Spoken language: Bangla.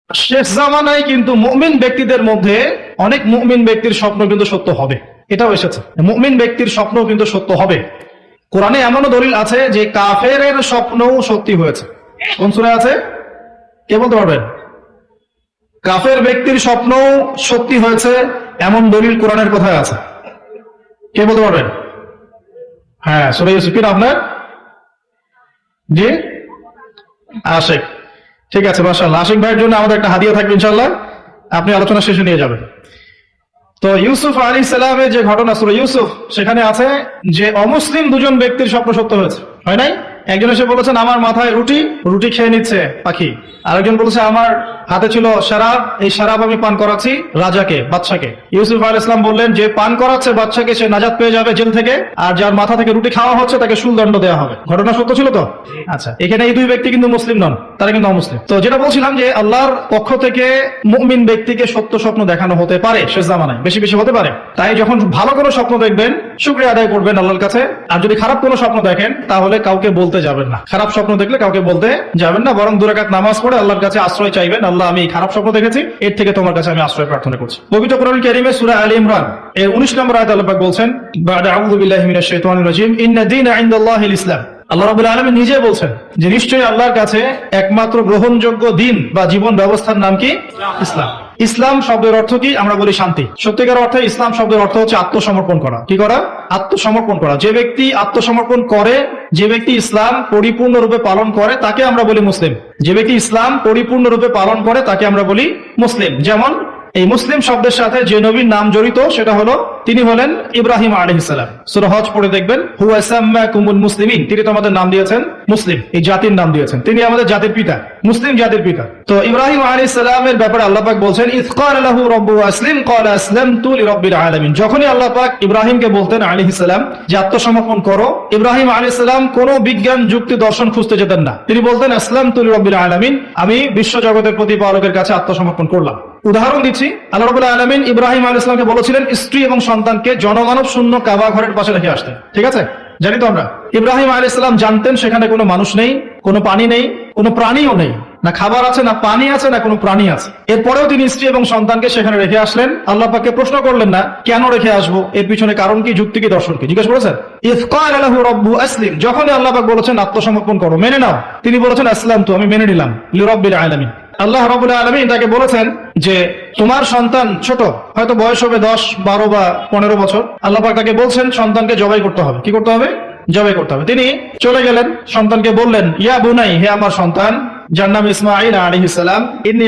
শেষ জামানায় কিন্তু মুমিন ব্যক্তিদের মধ্যে অনেক মুমিন ব্যক্তির স্বপ্ন কিন্তু সত্য হবে, এটাও এসেছে। মুমিন ব্যক্তির স্বপ্ন কিন্তু সত্য হবে। কোরআনে এমনও দলিল আছে যে কাফেরের স্বপ্নও সত্যি হয়েছে। কোন সূরায় আছে কে বলতে পারবেন? কাফের ব্যক্তির স্বপ্নও সত্যি হয়েছে এমন দলিল কোরআনের কোথায় আছে? কে বলতে পারবেন? হ্যাঁ, সূরা ইউসুফ। কি আপনার? জি, আশিক। ঠিক আছে, মাশাআল্লাহ। আশিক ভাইয়ের জন্য আমাদের একটা হাদিয়া থাকবে ইনশাআল্লাহ, আপনি আলোচনা শেষে নিয়ে যাবেন। তো ইউসুফ আলাইহিস সালামের যে ঘটনা সূরা ইউসুফ, সেখানে আছে যে অমুসলিম দুজন ব্যক্তির স্বপ্ন সত্য হয়েছে, হয় নাই? একজন এসে বলেছেন আমার মাথায় রুটি, রুটি খেয়ে নিচ্ছে পাখি। আরেকজন বলেছে আমার হাতে ছিল শরাব, এই শরাব আমি পান করাচ্ছি রাজাকে, বাদশাকে। ইউসুফ আলাইহিস সালাম বললেন যে পান করাচ্ছে বাদশাকে সে নাজাত পেয়ে যাবে জেল থেকে, আর যার মাথা থেকে রুটি খাওয়া হচ্ছে তাকে শুলদণ্ড দেওয়া হবে। ঘটনা সত্য ছিল তো? আচ্ছা, এখানে এই দুই ব্যক্তি কিন্তু মুসলিম নন, তারা কিন্তু অমুসলিম। তো যেটা বলছিলাম যে আল্লাহর পক্ষ থেকে মুমিন ব্যক্তিকে সত্য স্বপ্ন দেখানো হতে পারে শেষ জামানায়, বেশি বেশি হতে পারে। তাই যখন ভালো কোনো স্বপ্ন দেখবেন শুকরিয়া আদায় করবেন আল্লাহর কাছে। আর যদি খারাপ কোনো স্বপ্ন দেখেন তাহলে কাউকে বলতে যাবেন না। খারাপ স্বপ্ন দেখলে কাউকে বলতে যাবেন না, বরং 2 রাকাত নামাজ পড়ে আল্লাহর কাছে আশ্রয় চাইবেন। আল্লাহ, আমি খারাপ স্বপ্ন দেখেছি, এর থেকে তোমার কাছে আমি আশ্রয় প্রার্থনা করছি। পবিত্র কোরআন কারীমে সূরা আলে ইমরান এর 19 নম্বর আয়াতে আল্লাহ পাক বলছেন, বা'দা আউযু বিল্লাহি মিনাশ শাইতানির রাজীম, ইন্না দীনা ইনদাল্লাহিল ইসলাম। আল্লাহ রাব্বুল আলামিন নিজে বলছেন যে নিশ্চয়ই আল্লাহর কাছে একমাত্র গ্রহণযোগ্য দিন বা জীবন ব্যবস্থার নাম কি? ইসলাম। ইসলাম শব্দের অর্থ কি? আমরা বলি শান্তি। সত্যিকার অর্থে ইসলাম শব্দের অর্থ হচ্ছে আত্মসমর্পণ করা। কি করা? আত্মসমর্পণ করা। যে ব্যক্তি আত্মসমর্পণ করে, যে ব্যক্তি ইসলাম পরিপূর্ণরূপে পালন করে, তাকে আমরা বলি মুসলিম। যে ব্যক্তি ইসলাম পরিপূর্ণরূপে পালন করে তাকে আমরা বলি মুসলিম। যেমন এই মুসলিম শব্দের সাথে যে নবীর নাম জড়িত সেটা হলো, তিনি হলেন ইব্রাহিম আলাইহিস সালাম। সূরা হজ পড়ে দেখবেন, হুয়া সাম্মাকুমুল মুসলিমিন, তিনি তো আমাদের নাম দিয়েছেন মুসলিম, এই জাতির নাম দিয়েছেন। তিনি আমাদের জাতির পিতা, মুসলিম জাতির পিতা। তো ইব্রাহিম আলাইহিস সালামের ব্যাপারে আল্লাহ পাক বলছেন, ইয ক্বালা লাহু রাব্বুহু আসলিম ক্বালা আসলামতু লিরাব্বিল আলামিন। যখনই আল্লাহ পাক ইব্রাহিমকে বলতেন আলাইহিস সালাম যে আত্মসমর্পণ করো, ইব্রাহিম আলাইহিস সালাম কোনো বিজ্ঞান যুক্তি দর্শন খুঁজতে যেতেন না। তিনি বলতেন আসলামতু লিরাব্বিল আলামিন, আমি বিশ্ব জগতের প্রতিপালকের কাছে আত্মসমর্পণ করলাম। উদাহরণ দিচ্ছি, আল্লাহ রাব্বুল আলামিন ইব্রাহিম আলাইহিস সালামকে বলেছিলেন স্ত্রী এবং সন্তানকে জনমানব শূন্য কাবা ঘরের পাশে রেখে আসতে। ঠিক আছে, জানি তো আমরা। ইব্রাহিম আলাইহিস সালাম জানতেন সেখানে কোনো মানুষ নেই, কোনো পানি নেই, কোনো প্রাণীও নেই, না খাবার আছে, না পানি আছে, না কোনো প্রাণী আছে। এরপরেও তিনি স্ত্রী এবং সন্তানকে সেখানে রেখে আসলেন। আল্লাহ পাককে প্রশ্ন করলেন না কেন রেখে আসবো, এর পিছনে কারণ কি, যুক্তি কি, দর্শন কি, জিজ্ঞেস করেছেন। ইয ক্বালা লাহু রাব্বুহু আসলিম, যখনই আল্লাহ পাক বলেছেন আত্মসমর্পণ করো, মেনে নাও, তিনি বলেছেন আসলামতু, আমি মেনে নিলাম, লিরাব্বিল আলামিন। আল্লাহ রাব্বুল আলামিন তাকে বলেছেন যে তোমার সন্তান ছোট, হয়তো বয়স হবে 10, 12 বা 15 বছর। আল্লাহ পাক তাকে বলছেন সন্তানকে জবাই করতে হবে। কি করতে হবে? জবাই করতে হবে। তিনি চলে গেলেন, সন্তানকে বললেন ইয়া বুনাই, হে আমার সন্তান, যার নাম ইসমাঈল আলাইহিস সালাম, ইন্নী